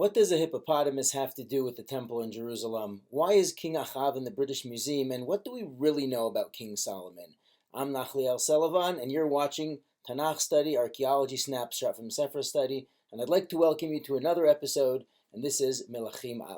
What does a hippopotamus have to do with the temple in Jerusalem? Why is King Achav in the British Museum? And what do we really know about King Solomon? I'm Nachliel Selavan, and you're watching Tanach Study, Archaeology Snapshot from Sefer Study. And I'd like to welcome you to another episode, and this is Melachim I.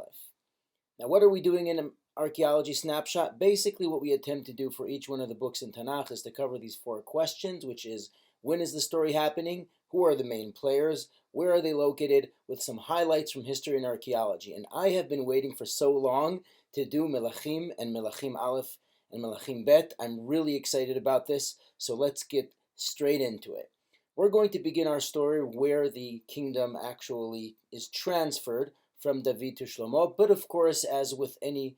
Now, what are we doing in an Archaeology Snapshot? Basically, what we attempt to do for each one of the books in Tanach is to cover these four questions, which is, when is the story happening? Who are the main players? Where are they located? With some highlights from history and archaeology. And I have been waiting for so long to do Melachim and Melachim Aleph and Melachim Bet. I'm really excited about this, so let's get straight into it. We're going to begin our story where the kingdom actually is transferred from David to Shlomo. But of course, as with any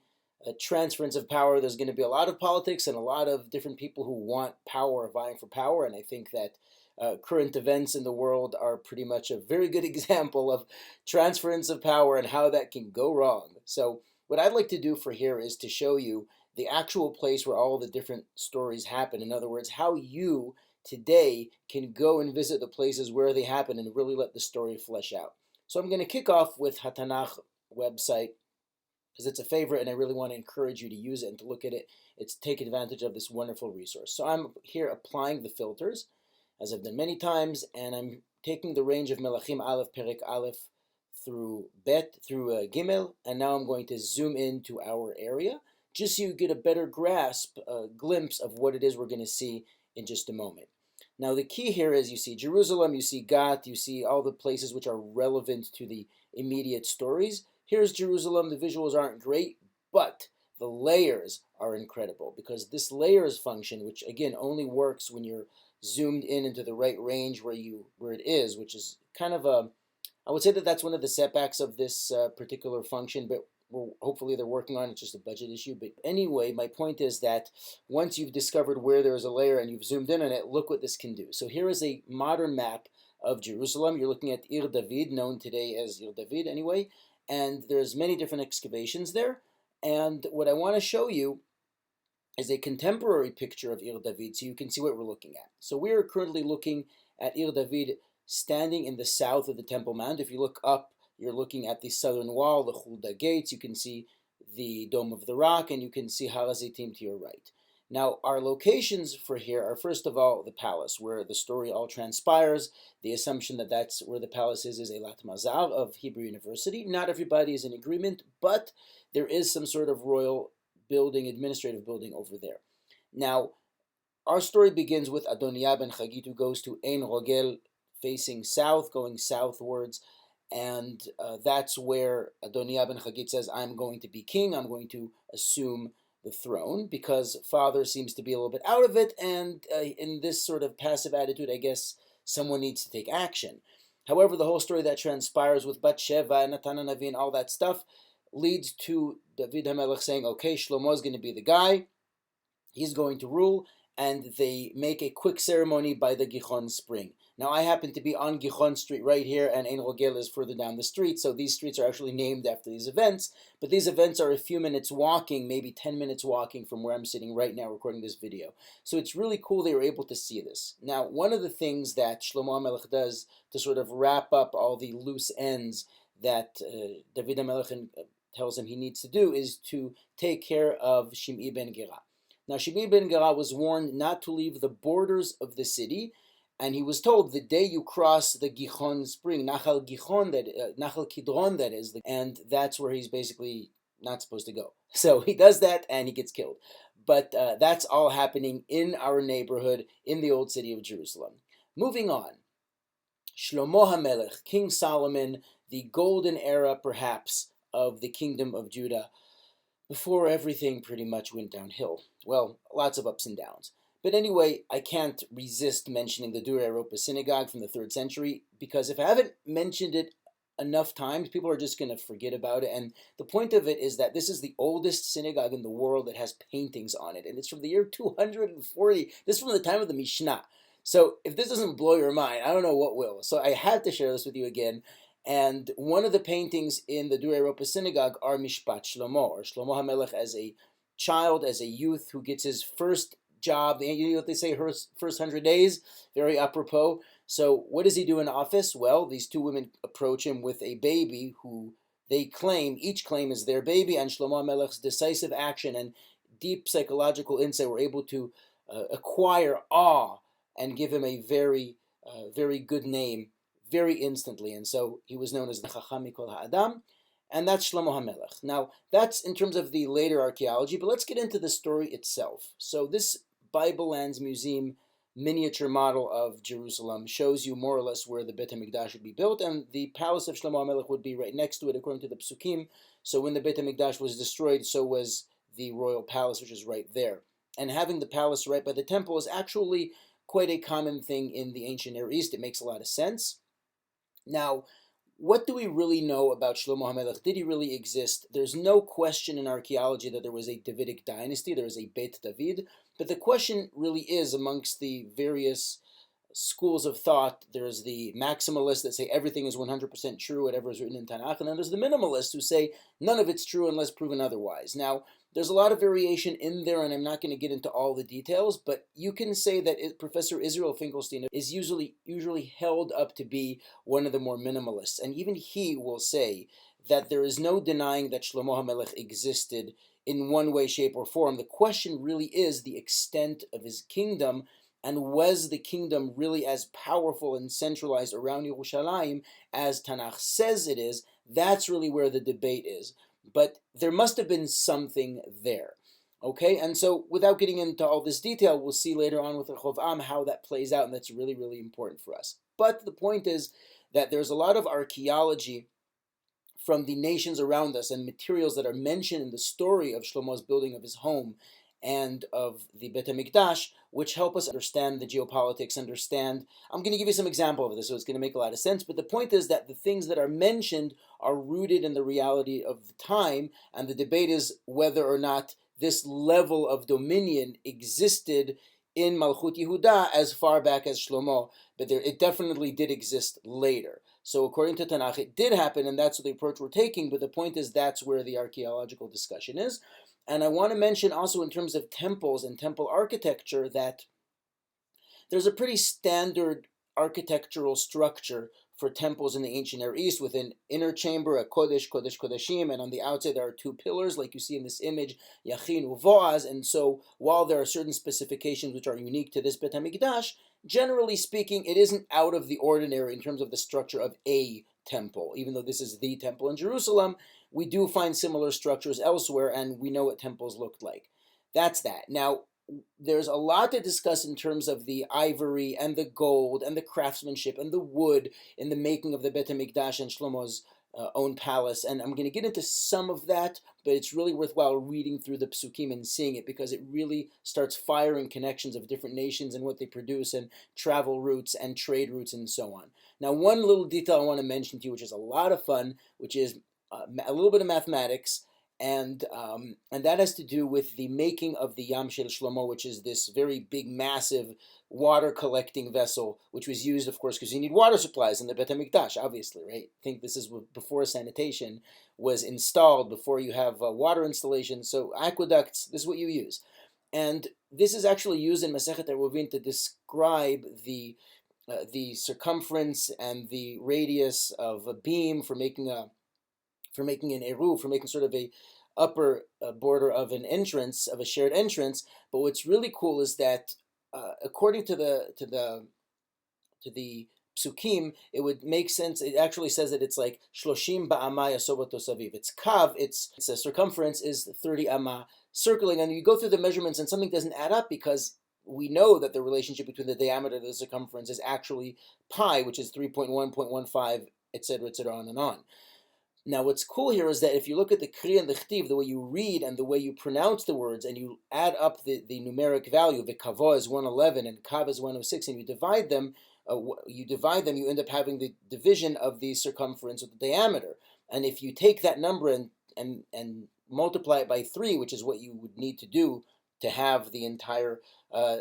transference of power, there's going to be a lot of politics and a lot of different people who want power, vying for power. And I think that current events in the world are pretty much a very good example of transference of power and how that can go wrong. So what I'd like to do for here is to show you the actual place where all the different stories happen. In other words, how you today can go and visit the places where they happen and really let the story flesh out. So I'm going to kick off with Tanach website, because it's a favorite and I really want to encourage you to use it and to look at it. It's take advantage of this wonderful resource. So I'm here applying the filters, as I've done many times, and I'm taking the range of Melachim Aleph, Perek Aleph, through Bet, through Gimel, and now I'm going to zoom into our area, just so you get a better grasp, a glimpse of what it is we're going to see in just a moment. Now the key here is you see Jerusalem, you see Gat, you see all the places which are relevant to the immediate stories. Here's Jerusalem. The visuals aren't great, but the layers are incredible, because this layers function, which again only works when you're zoomed in into the right range where it is, which is kind of I would say that that's one of the setbacks of this particular function, but hopefully they're working on it. It's just a budget issue. But anyway, my point is that once you've discovered where there's a layer and you've zoomed in on it, look what this can do. So here is a modern map of Jerusalem. You're looking at Ir David, known today as Ir David anyway, and there's many different excavations there. And what I want to show you is a contemporary picture of Ir David, so you can see what we're looking at. So we are currently looking at Ir David standing in the south of the Temple Mount. If you look up, you're looking at the southern wall, the Hulda gates. You can see the Dome of the Rock, and you can see Har HaZeitim to your right. Now, our locations for here are, first of all, the palace, where the story all transpires. The assumption that that's where the palace is Eilat Mazar of Hebrew University. Not everybody is in agreement, but there is some sort of royal building, administrative building over there. Now, our story begins with Adoniah ben Chagit, who goes to Ein Rogel, facing south, going southwards, and that's where Adoniah ben Chagit says, I'm going to be king, I'm going to assume the throne, because father seems to be a little bit out of it, and in this sort of passive attitude, I guess someone needs to take action. However, the whole story that transpires with Bathsheba and Natan HaNavi and all that stuff leads to David HaMelech saying, okay, Shlomo is going to be the guy, he's going to rule, and they make a quick ceremony by the Gihon spring. Now, I happen to be on Gihon Street right here, and Ein Rogel is further down the street, so these streets are actually named after these events, but these events are a few minutes walking, maybe 10 minutes walking from where I'm sitting right now recording this video. So it's really cool they were able to see this. Now, one of the things that Shlomo HaMelech does to sort of wrap up all the loose ends that David HaMelech tells him he needs to do is to take care of Shim'i ben Gera. Now, Shim'i ben Gera was warned not to leave the borders of the city, and he was told the day you cross the Gihon spring, Nachal Kidron, that is, and that's where he's basically not supposed to go. So he does that and he gets killed. But that's all happening in our neighborhood in the old city of Jerusalem. Moving on, Shlomo HaMelech, King Solomon, the golden era perhaps of the kingdom of Judah, before everything pretty much went downhill. Well, lots of ups and downs. But anyway, I can't resist mentioning the Dura Europa synagogue from the 3rd century, because if I haven't mentioned it enough times, people are just going to forget about it. And the point of it is that this is the oldest synagogue in the world that has paintings on it, and it's from the year 240. This is from the time of the Mishnah. So if this doesn't blow your mind, I don't know what will. So I had to share this with you again. And one of the paintings in the Dura Europa synagogue are Mishpat Shlomo, or Shlomo HaMelech as a child, as a youth who gets his first job. You know what they say, first 100 days, very apropos. So what does he do in office? Well, these two women approach him with a baby who they claim, each claim is their baby, and Shlomo HaMelech's decisive action and deep psychological insight were able to acquire awe and give him a very good name very instantly. And so he was known as the Chacham Mikol Ha'adam, and that's Shlomo HaMelech. Now, that's in terms of the later archaeology, but let's get into the story itself. So this Bible Lands Museum miniature model of Jerusalem shows you more or less where the Beit HaMikdash would be built, and the palace of Shlomo HaMelech would be right next to it, according to the Psukim. So when the Beit HaMikdash was destroyed, so was the royal palace, which is right there. And having the palace right by the temple is actually quite a common thing in the ancient Near East. It makes a lot of sense. Now, what do we really know about Shlomo HaMelech? Did he really exist? There's no question in archaeology that there was a Davidic dynasty, there was a Beit David, but the question really is amongst the various schools of thought. There's the maximalists that say everything is 100% true, whatever is written in Tanach, and then there's the minimalists who say none of it's true unless proven otherwise. Now, there's a lot of variation in there, and I'm not going to get into all the details, but you can say that Professor Israel Finkelstein is usually held up to be one of the more minimalists, and even he will say that there is no denying that Shlomo HaMelech existed in one way, shape, or form. The question really is the extent of his kingdom, and was the kingdom really as powerful and centralized around Yerushalayim as Tanakh says it is? That's really where the debate is. But there must have been something there. Okay, and so without getting into all this detail, we'll see later on with Rechovam how that plays out, and that's really important for us. But the point is that there's a lot of archaeology from the nations around us and materials that are mentioned in the story of Shlomo's building of his home and of the Beit HaMikdash, which help us understand the geopolitics, I'm going to give you some example of this, so it's going to make a lot of sense, but the point is that the things that are mentioned are rooted in the reality of the time, and the debate is whether or not this level of dominion existed in Malchut Yehuda as far back as Shlomo, but it definitely did exist later. So according to Tanakh, it did happen, and that's the approach we're taking, but the point is that's where the archaeological discussion is. And I want to mention also in terms of temples and temple architecture that there's a pretty standard architectural structure for temples in the ancient Near East, with an inner chamber, a Kodesh, Kodesh Kodeshim, and on the outside there are two pillars, like you see in this image, Yachin Uvoaz. And so while there are certain specifications which are unique to this Beit HaMikdash, generally speaking, it isn't out of the ordinary in terms of the structure of a temple. Even though this is the temple in Jerusalem, we do find similar structures elsewhere, and we know what temples looked like. That's that. Now, there's a lot to discuss in terms of the ivory and the gold and the craftsmanship and the wood in the making of the Beit HaMikdash and Shlomo's own palace, and I'm going to get into some of that, but it's really worthwhile reading through the Psukim and seeing it, because it really starts firing connections of different nations and what they produce and travel routes and trade routes and so on. Now, one little detail I want to mention to you, which is a lot of fun, which is a little bit of mathematics, and that has to do with the making of the Yam Shel Shlomo, which is this very big, massive water collecting vessel, which was used, of course, because you need water supplies in the Beit HaMikdash, obviously, right? I think this is before sanitation was installed, before you have water installations. So aqueducts, this is what you use. And this is actually used in Masechet Eruvin to describe the circumference and the radius of a beam for making an eruv, for making sort of a upper border of an entrance, of a shared entrance. But what's really cool is that according to the psukim, it would make sense. It actually says that it's like shloshim ba'ama yasobot tosaviv. Its kav, its circumference is 30 amma circling, and you go through the measurements and something doesn't add up, because we know that the relationship between the diameter and the circumference is actually pi, which is 3.1, 0.15, etc., on and on. Now, what's cool here is that if you look at the Kri and the Chtiv, the way you read and the way you pronounce the words, and you add up the numeric value, the Kavo is 111 and Kav is 106, and you divide them, you end up having the division of the circumference with the diameter. And if you take that number and multiply it by 3, which is what you would need to do to have the entire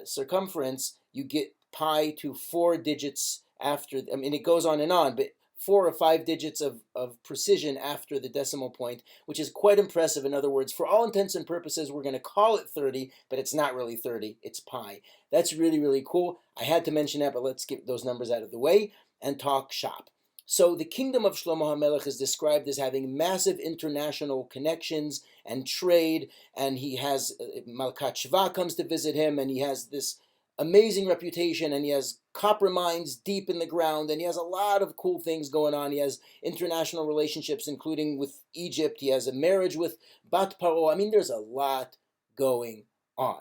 circumference, you get pi to 4 digits after. I mean, it goes on and on, but 4 or 5 digits of precision after the decimal point, which is quite impressive. In other words, for all intents and purposes, we're going to call it 30, but it's not really 30, it's pi. That's really, really cool. I had to mention that, but let's get those numbers out of the way and talk shop. So the kingdom of Shlomo HaMelech is described as having massive international connections and trade, and he has, Malkat Sheva comes to visit him, and he has this amazing reputation, and he has copper mines deep in the ground, and he has a lot of cool things going on. He has international relationships, including with Egypt. He has a marriage with Bat Paro. I mean, there's a lot going on.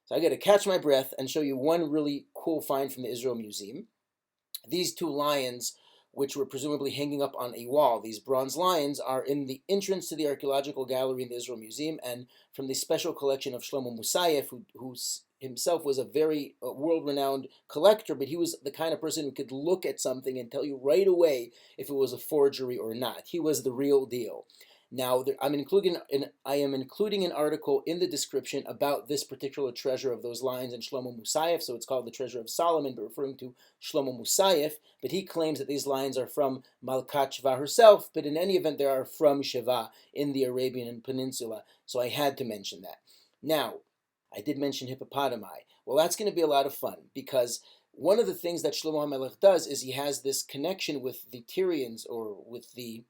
So I got to catch my breath and show you one really cool find from the Israel Museum. These two lions, which were presumably hanging up on a wall, these bronze lions, are in the entrance to the archaeological gallery in the Israel Museum, and from the special collection of Shlomo Musayev, who himself was a very world-renowned collector, but he was the kind of person who could look at something and tell you right away if it was a forgery or not. He was the real deal. Now, I am including an article in the description about this particular treasure of those lions in Shlomo Musayev, so it's called the Treasure of Solomon, but referring to Shlomo Musayev, but he claims that these lions are from Malkat Sheva herself, but in any event, they are from Sheva in the Arabian Peninsula, so I had to mention that. Now, I did mention Hippopotami. Well, that's going to be a lot of fun, because one of the things that Shlomo HaMelech does is he has this connection with the Tyrians, or with the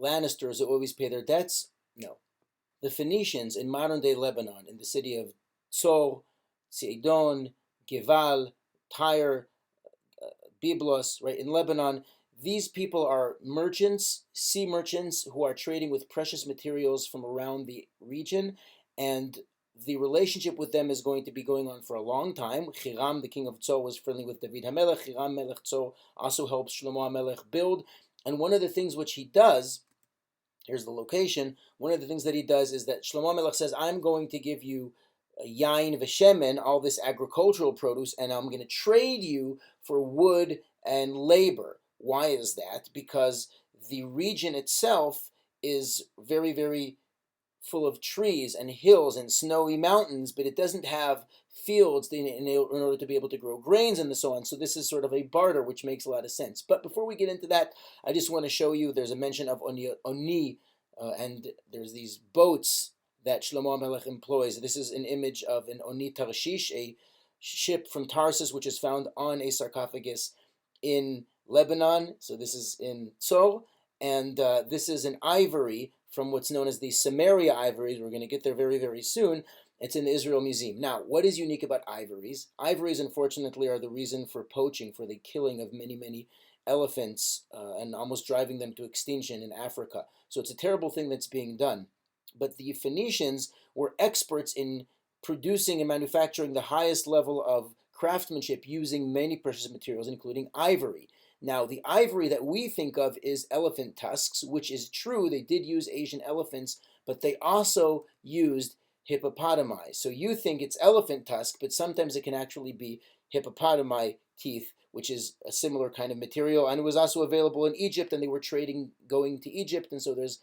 Lannisters who always pay their debts? No. The Phoenicians in modern-day Lebanon, in the city of Tzor, Sidon, Geval, Tyre, Byblos, right, in Lebanon, these people are merchants, sea merchants, who are trading with precious materials from around the region, and the relationship with them is going to be going on for a long time. Hiram, the king of Tzor, was friendly with David HaMelech. Hiram Melech Tzor also helps Shlomo HaMelech build. And one of the things which he does, here's the location, one of the things that he does is that Shlomo HaMelech says, I'm going to give you yain v'shemen, all this agricultural produce, and I'm going to trade you for wood and labor. Why is that? Because the region itself is very, very full of trees and hills and snowy mountains, but it doesn't have fields in order to be able to grow grains and so on. So this is sort of a barter, which makes a lot of sense. But before we get into that, I just want to show you, there's a mention of Oni, and there's these boats that Shlomo HaMelech employs. This is an image of an Oni Tarshish, a ship from Tarsus, which is found on a sarcophagus in Lebanon. So this is in Tzor, and this is an ivory from what's known as the Samaria ivories. We're going to get there very, very soon. It's in the Israel Museum. Now, what is unique about ivories? Ivories, unfortunately, are the reason for poaching, for the killing of many, many elephants and almost driving them to extinction in Africa. So it's a terrible thing that's being done. But the Phoenicians were experts in producing and manufacturing the highest level of craftsmanship using many precious materials, including ivory. Now, the ivory that we think of is elephant tusks, which is true. They did use Asian elephants, but they also used hippopotami. So you think it's elephant tusk, but sometimes it can actually be hippopotami teeth, which is a similar kind of material. And it was also available in Egypt, and they were trading going to Egypt. And so there's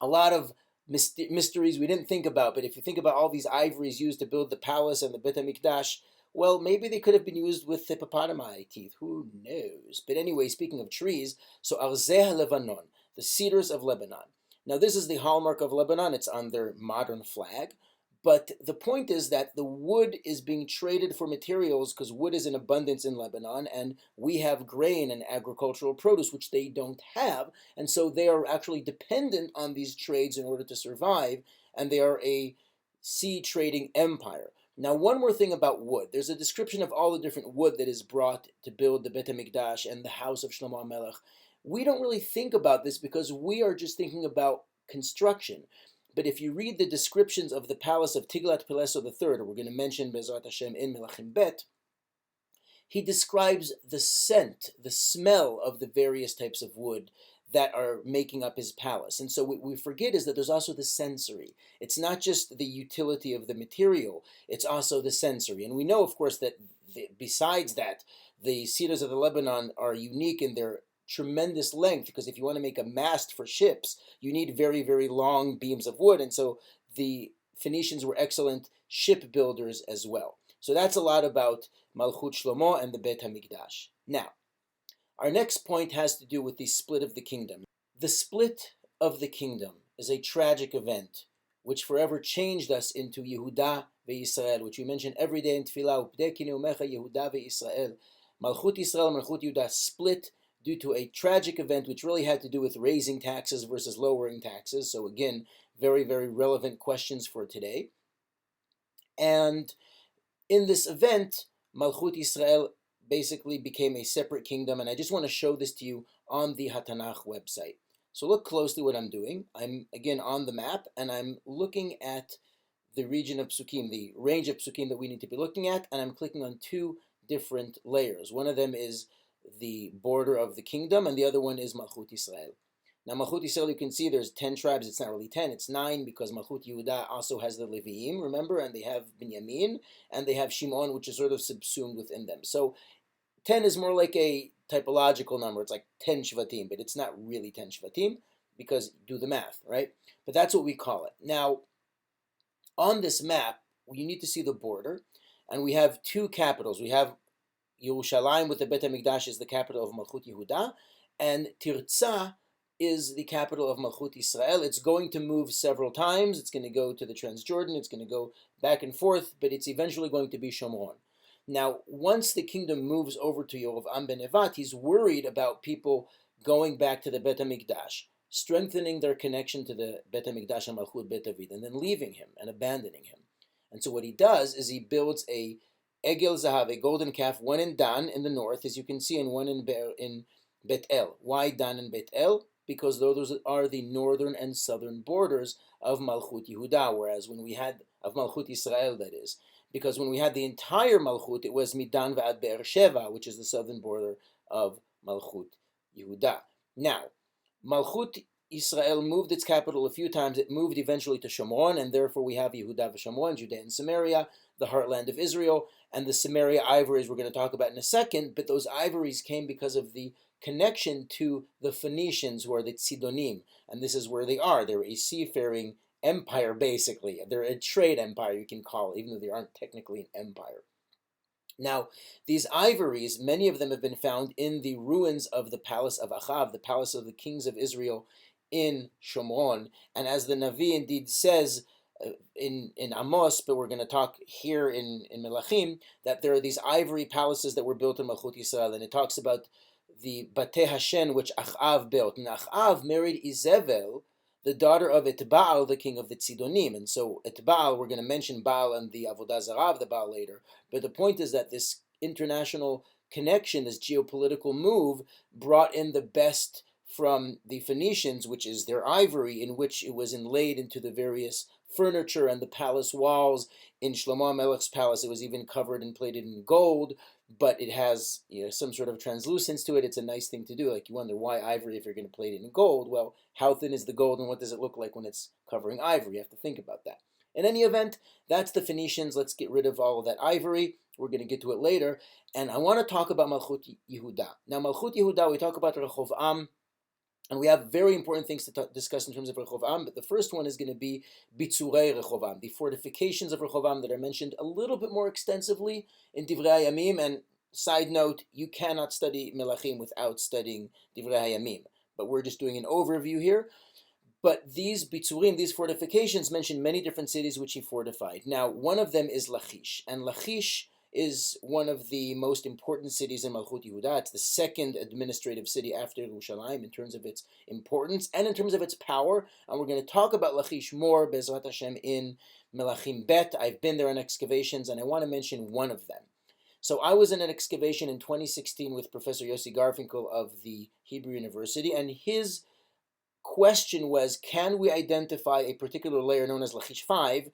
a lot of mysteries we didn't think about. But if you think about all these ivories used to build the palace and the Beit HaMikdash, well, maybe they could have been used with hippopotami teeth. Who knows? But anyway, speaking of trees, so Arzeh Lebanon, the cedars of Lebanon. Now, this is the hallmark of Lebanon. It's on their modern flag. But the point is that the wood is being traded for materials because wood is in abundance in Lebanon, and we have grain and agricultural produce, which they don't have. And so they are actually dependent on these trades in order to survive, and they are a sea trading empire. Now, one more thing about wood. There's a description of all the different wood that is brought to build the Beit HaMikdash and the house of Shlomo HaMelech. We don't really think about this because we are just thinking about construction. But if you read the descriptions of the palace of Tiglath-Pileser III, we're going to mention Be'ezrat Hashem in Melachim Bet, he describes the scent, the smell of the various types of wood that are making up his palace. And so what we forget is that there's also the sensory. It's not just the utility of the material, it's also the sensory. And we know, of course, that besides that, the cedars of the Lebanon are unique in their tremendous length, because if you want to make a mast for ships, you need very, very long beams of wood. And so the Phoenicians were excellent shipbuilders as well. So that's a lot about Malchut Shlomo and the Beit HaMikdash. Now, Our next point has to do with the split of the kingdom. The split of the kingdom is a tragic event which forever changed us into Yehuda ve-Yisrael, which we mention every day in Tefillah, Yehuda ve-Yisrael. Malchut Yisrael and Malchut Yehuda split due to a tragic event which really had to do with raising taxes versus lowering taxes. So again, very, very relevant questions for today. And in this event, Malchut Yisrael basically became a separate kingdom, and I just want to show this to you on the Tanach website. So look closely what I'm doing. I'm again on the map, and I'm looking at the region of Psukim, the range of Psukim that we need to be looking at, and I'm clicking on two different layers. One of them is the border of the kingdom, and the other one is Malchut Yisrael. Now, Malchut Yisrael, you can see there's 10 tribes. It's not really 10, it's 9, because Malchut Yehuda also has the Leviim, remember, and they have Binyamin, and they have Shimon, which is sort of subsumed within them. So 10 is more like a typological number. It's like 10 Shvatim, but it's not really 10 Shvatim, because do the math, right? But that's what we call it. Now, on this map, you need to see the border, and we have two capitals. We have Yerushalayim with the Bet HaMikdash is the capital of Malchut Yehuda, and Tirzah is the capital of Malchut Yisrael. It's going to move several times. It's going to go to the Transjordan. It's going to go back and forth, but it's eventually going to be Shomron. Now, once the kingdom moves over to Yerovam ben Nevat, he's worried about people going back to the Bet HaMikdash, strengthening their connection to the Bet HaMikdash and Malchut Bet David, and then leaving him and abandoning him. And so what he does is he builds a Egel Zahav, a golden calf, one in Dan in the north, as you can see, and one in Bet El. Why Dan and Bet El? Because those are the northern and southern borders of Malchut Yehuda, whereas when we had, of Malchut Yisrael, that is, because when we had the entire Malchut, it was Midan va'ad Be'er Sheva, which is the southern border of Malchut Yehuda. Now, Malchut Yisrael moved its capital a few times. It moved eventually to Shomron, and therefore we have Yehuda v'Shomron, Judea and Samaria, the heartland of Israel, and the Samaria ivories we're going to talk about in a second, but those ivories came because of the connection to the Phoenicians, who are the Tzidonim, and this is where they are. They're a seafaring empire, basically. They're a trade empire, you can call it, even though they aren't technically an empire. Now, these ivories, many of them have been found in the ruins of the palace of Achav, the palace of the kings of Israel in Shomron, and as the Navi indeed says in Amos, but we're going to talk here in Melachim, that there are these ivory palaces that were built in Malchut Yisrael, and it talks about the Batei Hashen, which Achav built. And Achav married Izebel, the daughter of Etbaal, the king of the Tzidonim. And so Etbaal, we're going to mention Baal and the Avodah Zarah of the Baal later. But the point is that this international connection, this geopolitical move, brought in the best from the Phoenicians, which is their ivory, in which it was inlaid into the various furniture and the palace walls. In Shlomo HaMelech's palace, it was even covered and plated in gold, but it has some sort of translucence to it. It's a nice thing to do. Like, you wonder why ivory if you're going to plate it in gold. Well, how thin is the gold and what does it look like when it's covering ivory? You have to think about that. In any event, that's the Phoenicians. Let's get rid of all of that ivory. We're going to get to it later. And I want to talk about Malchut Yehuda. Now, Malchut Yehuda, we talk about Rehovam, and we have very important things to discuss in terms of Rehovam, but the first one is going to be Bitzurei Rehovam, the fortifications of Rehovam that are mentioned a little bit more extensively in Divrei HaYamim. And side note, you cannot study Melachim without studying Divrei HaYamim, but we're just doing an overview here. But these Bitzurim, these fortifications, mention many different cities which he fortified. Now, one of them is Lachish, and Lachish is one of the most important cities in Malchut Yehuda. It's the second administrative city after Yerushalayim in terms of its importance and in terms of its power. And we're going to talk about Lachish more, Bezrat Hashem, in Melachim Bet. I've been there on excavations, and I want to mention one of them. So I was in an excavation in 2016 with Professor Yossi Garfinkel of the Hebrew University, and his question was, can we identify a particular layer known as Lachish 5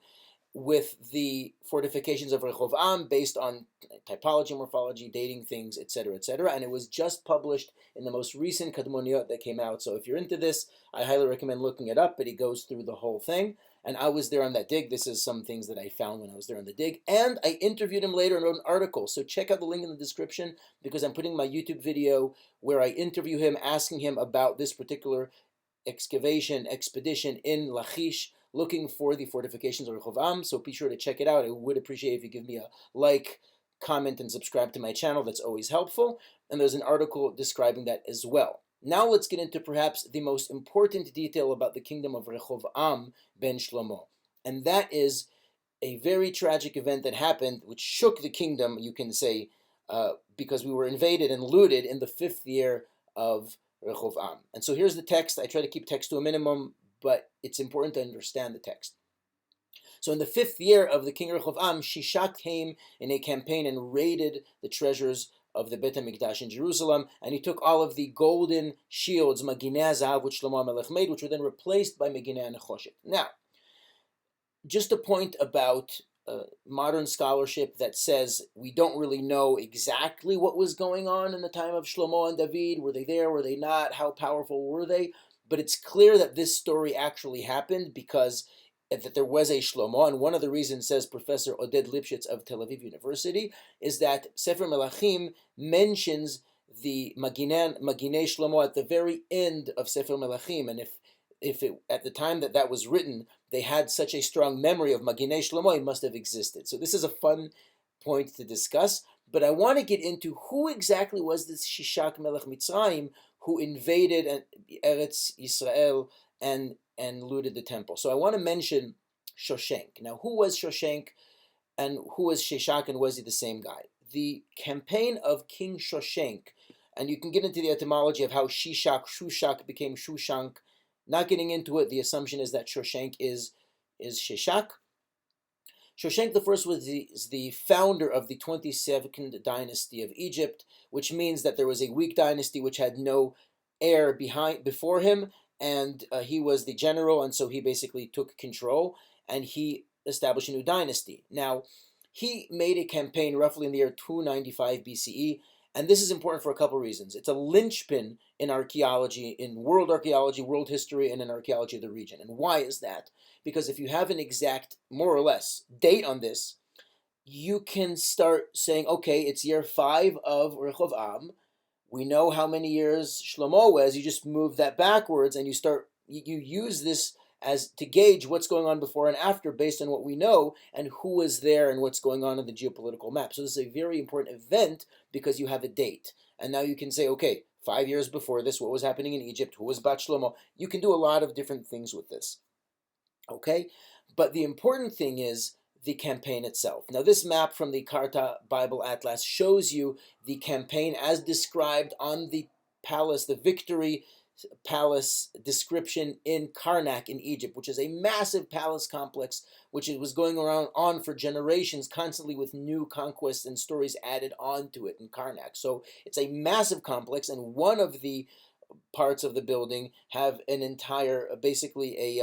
with the fortifications of Rehovam based on typology, morphology, dating things, etc., etc. And it was just published in the most recent Kadmoniot that came out. So if you're into this, I highly recommend looking it up, but he goes through the whole thing. And I was there on that dig. This is some things that I found when I was there on the dig. And I interviewed him later and wrote an article. So check out the link in the description, because I'm putting my YouTube video where I interview him, asking him about this particular excavation expedition in Lachish, looking for the fortifications of Rehovam. So be sure to check it out. I would appreciate if you give me a like, comment and subscribe to my channel. That's always helpful. And there's an article describing that as well. Now let's get into perhaps the most important detail about the kingdom of Rehoboam ben Shlomo. And that is a very tragic event that happened, which shook the kingdom, you can say, because we were invaded and looted in the 5th year of Rehoboam. And so here's the text. I try to keep text to a minimum, but it's important to understand the text. So in the 5th year of the king Rehoboam, Shishak came in a campaign and raided the treasures of the Beit HaMikdash in Jerusalem, and he took all of the golden shields, Maginei HaZahav, which Shlomo HaMelech made, which were then replaced by Maginei HaNechoshet. Now, just a point about modern scholarship that says we don't really know exactly what was going on in the time of Shlomo and David. Were they there? Were they not? How powerful were they? But it's clear that this story actually happened because that there was a Shlomo, and one of the reasons, says Professor Oded Lipschitz of Tel Aviv University, is that Sefer Melachim mentions the Maginei Shlomo at the very end of Sefer Melachim, and if it, at the time that was written, they had such a strong memory of Maginei Shlomo, it must have existed. So this is a fun point to discuss, but I want to get into who exactly was this Shishak Melech Mitzrayim who invaded Eretz Yisrael and looted the temple. So I want to mention Shoshenk. Now, who was Shoshenk and who was Shishak, and was he the same guy? The campaign of King Shoshenk, and you can get into the etymology of how Shushak became Shushank. Not getting into it, the assumption is that Shoshenk is Shishak. Shoshenk the first was the founder of the 22nd dynasty of Egypt, which means that there was a weak dynasty which had no heir before him, and he was the general, and so he basically took control, and he established a new dynasty. Now, he made a campaign roughly in the year 295 BCE, and this is important for a couple of reasons. It's a linchpin in archaeology, in world archaeology, world history, and in archaeology of the region. And why is that? Because if you have an exact, more or less, date on this, you can start saying, okay, it's year 5 of Rehoboam. We know how many years Shlomo was. You just move that backwards, and you use this as to gauge what's going on before and after based on what we know and who was there and what's going on in the geopolitical map. So this is a very important event because you have a date. And now you can say, okay, 5 years before this, what was happening in Egypt? Who was Bat Shlomo? You can do a lot of different things with this. Okay? But the important thing is the campaign itself. Now, this map from the Karta Bible Atlas shows you the campaign as described on the palace, the Victory Palace description in Karnak in Egypt, which is a massive palace complex which was going on for generations, constantly with new conquests and stories added onto it in Karnak. So it's a massive complex, and one of the parts of the building have an entire, basically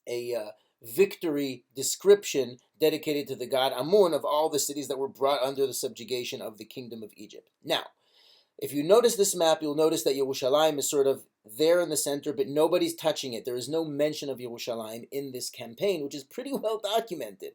a victory description dedicated to the god Amun of all the cities that were brought under the subjugation of the kingdom of Egypt. Now, if you notice this map, you'll notice that Yerushalayim is sort of there in the center, but nobody's touching it. There is no mention of Yerushalayim in this campaign, which is pretty well documented.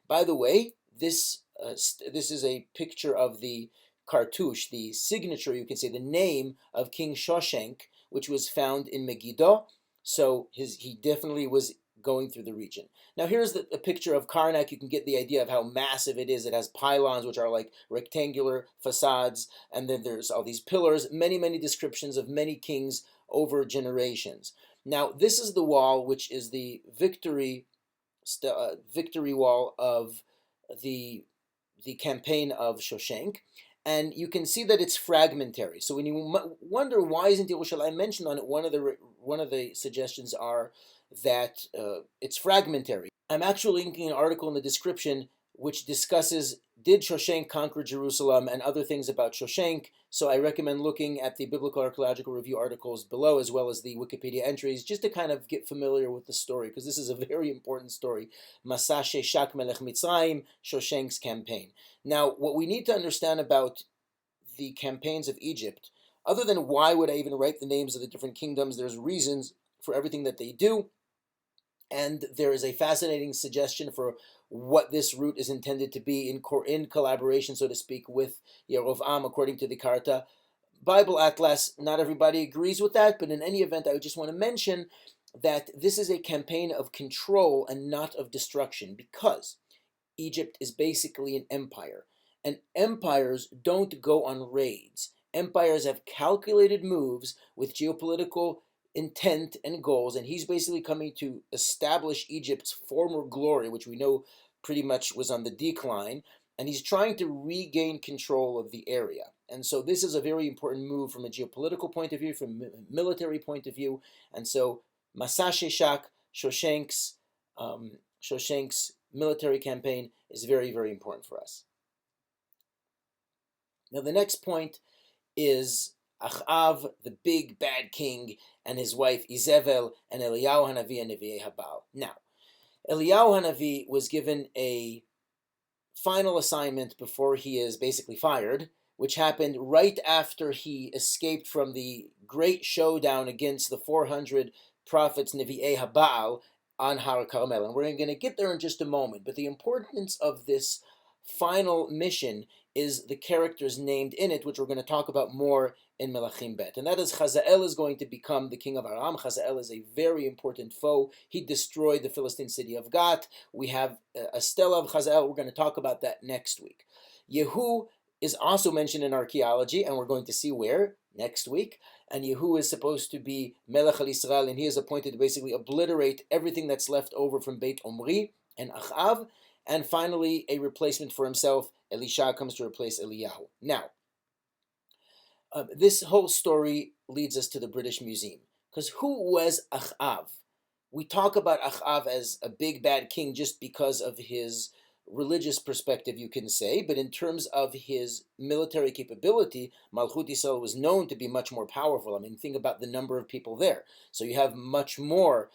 By the way, this is a picture of the cartouche, the signature, you can say, the name of King Shoshenk, which was found in Megiddo. So he definitely was going through the region. Now here's a picture of Karnak. You can get the idea of how massive it is. It has pylons, which are like rectangular facades, and then there's all these pillars, many descriptions of many kings over generations. Now this is the wall, which is the victory wall of the campaign of Shoshenk. And you can see that it's fragmentary. So when you wonder why isn't Yerushalayim mentioned on it, one of the suggestions are that it's fragmentary. I'm actually linking an article in the description which discusses, did Shoshenk conquer Jerusalem, and other things about Shoshenk. So I recommend looking at the Biblical Archaeological Review articles below, as well as the Wikipedia entries, just to kind of get familiar with the story, because this is a very important story. Masa Sheshak Melech Mitzrayim, Shoshenk's campaign. Now, what we need to understand about the campaigns of Egypt, other than why would I even write the names of the different kingdoms, there's reasons for everything that they do. And there is a fascinating suggestion for what this route is intended to be in collaboration, so to speak, with Yerovam, according to the Karta Bible Atlas. Not everybody agrees with that, but in any event, I would just want to mention that this is a campaign of control and not of destruction, because Egypt is basically an empire. And empires don't go on raids. Empires have calculated moves with geopolitical intent and goals, and he's basically coming to establish Egypt's former glory, which we know pretty much was on the decline, and he's trying to regain control of the area. And so this is a very important move from a geopolitical point of view, from a military point of view. And so Masa Sheshak, Shoshenq's military campaign is very, very important for us. Now the next point is Achav, the big bad king, and his wife Izebel, and Eliyahu Hanavi and Nevi'ei Habal. Now, Eliyahu Hanavi was given a final assignment before he is basically fired, which happened right after he escaped from the great showdown against the 400 prophets Nevi'ei Habal on Har Carmel. And we're going to get there in just a moment. But the importance of this final mission is the characters named in it, which we're going to talk about more in Melachim Bet. And that is, Hazael is going to become the king of Aram. Hazael is a very important foe. He destroyed the Philistine city of Gat. We have a stela of Hazael. We're going to talk about that next week. Yehu is also mentioned in archaeology, and we're going to see where next week. And Yehu is supposed to be Melech al-Yisrael, and he is appointed to basically obliterate everything that's left over from Beit Omri and Achav. And finally, a replacement for himself. Elisha comes to replace Eliyahu. Now, this whole story leads us to the British Museum. Because who was Achav? We talk about Achav as a big bad king just because of his religious perspective, you can say, but in terms of his military capability, Malchut Yisrael was known to be much more powerful. I mean, think about the number of people there. So you have much more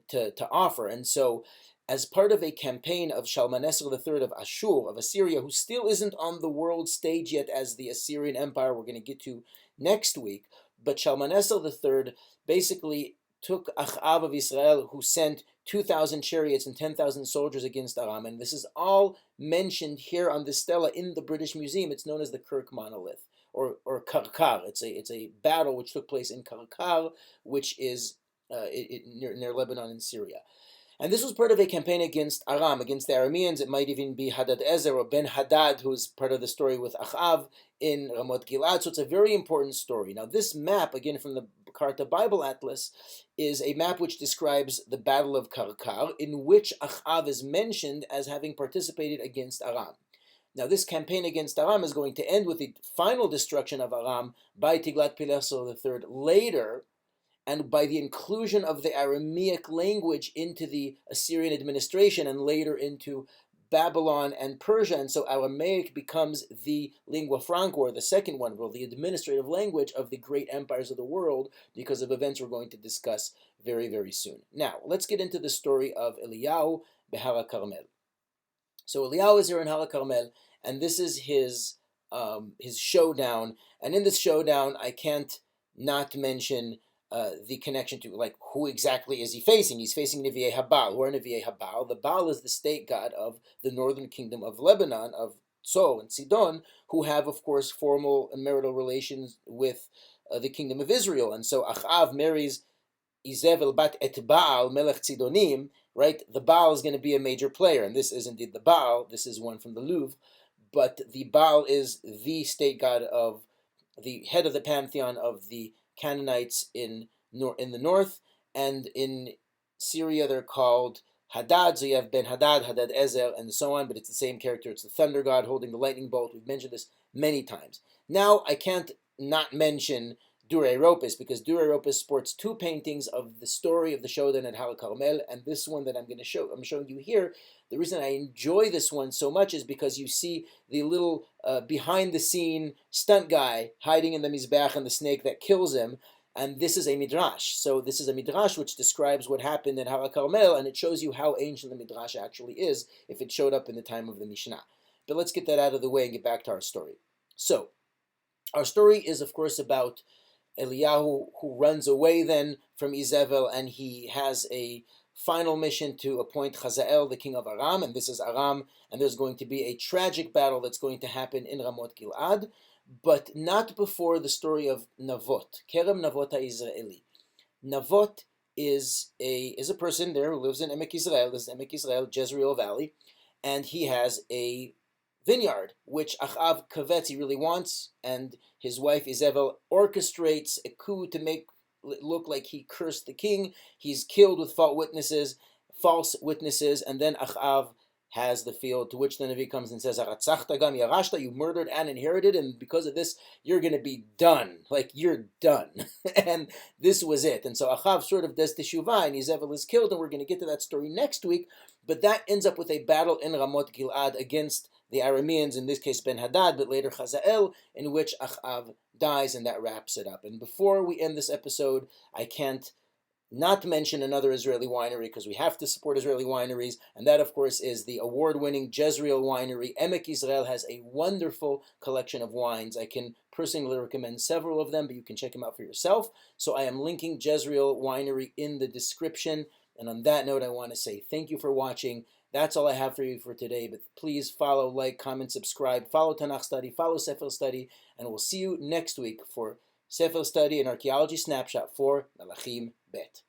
to offer. And so as part of a campaign of Shalmaneser III of Ashur, of Assyria, who still isn't on the world stage yet as the Assyrian Empire we're going to get to next week, but Shalmaneser III basically took Achav of Israel, who sent 2,000 chariots and 10,000 soldiers against Aram. And this is all mentioned here on the stela in the British Museum. It's known as the Kirk Monolith, or Karkar. It's a battle which took place in Karkar, which is near Lebanon and Syria. And this was part of a campaign against Aram, against the Arameans. It might even be Hadad Ezer or Ben Hadad, who's part of the story with Achav in Ramot Gilad. So it's a very important story. Now, this map, again from the Karta Bible Atlas, is a map which describes the Battle of Karkar, in which Achav is mentioned as having participated against Aram. Now, this campaign against Aram is going to end with the final destruction of Aram by Tiglath-Pileser III later, and by the inclusion of the Aramaic language into the Assyrian administration and later into Babylon and Persia. And so Aramaic becomes the lingua franca, or the second one, or the administrative language of the great empires of the world, because of events we're going to discuss very, very soon. Now, let's get into the story of Eliyahu Behara Carmel. So Eliyahu is here in Har Carmel, and this is his showdown. And in this showdown, I can't not mention the connection to, like, who exactly is he facing? He's facing Nevi'ei Habal. Who are Nevi'ei Habal? The Baal is the state god of the northern kingdom of Lebanon, of Tzor and Sidon, who have, of course, formal marital relations with the kingdom of Israel. And so Achav marries Izebel bat et Baal melech Tzidonim, right? The Baal is going to be a major player, and this is indeed the Baal. This is one from the Louvre. But the Baal is the state god of, the head of the pantheon of the Canaanites in the north, and in Syria they're called Hadad. So you have Ben Hadad, Hadad Ezer, and so on, but it's the same character. It's the thunder god holding the lightning bolt. We've mentioned this many times. Now, I can't not mention Durei Ropis, because Durei Ropis sports two paintings of the story of the showdown at Har Carmel, and this one that I'm showing you here. The reason I enjoy this one so much is because you see the little behind-the-scene stunt guy hiding in the Mizbeach and the snake that kills him, and this is a midrash. So this is a midrash which describes what happened in Har Carmel, and it shows you how ancient the midrash actually is if it showed up in the time of the Mishnah. But let's get that out of the way and get back to our story. So, our story is, of course, about Eliyahu, who runs away then from Izebel, and he has a final mission to appoint Hazael, the king of Aram, and this is Aram, and there's going to be a tragic battle that's going to happen in Ramot Gilad, but not before the story of Navot, Kerem Navot HaIsraeli. Navot is a person there who lives in Emek Yisrael, this is Emek Yisrael, Jezreel Valley, and he has a vineyard, which Achav Kavetz he really wants, and his wife Izebel orchestrates a coup to make it look like he cursed the king. He's killed with false witnesses, and then Achav has the field, to which the Navi comes and says, Aratzachta gam yarashta, you murdered and inherited, and because of this, you're going to be done. Like, you're done. And this was it. And so Achav sort of does teshuvah, and Izebel is killed, and we're going to get to that story next week, but that ends up with a battle in Ramot Gilad against the Arameans, in this case Ben-Hadad, but later Chazael, in which Achav dies, and that wraps it up. And before we end this episode, I can't not mention another Israeli winery, because we have to support Israeli wineries, and that, of course, is the award-winning Jezreel winery. Emek Yisrael has a wonderful collection of wines. I can personally recommend several of them, but you can check them out for yourself. So I am linking Jezreel winery in the description. And on that note, I want to say thank you for watching. That's all I have for you for today, but please follow, like, comment, subscribe, follow Tanach Study, follow Sefer Study, and we'll see you next week for Sefer Study and Archaeology Snapshot for Melachim Bet.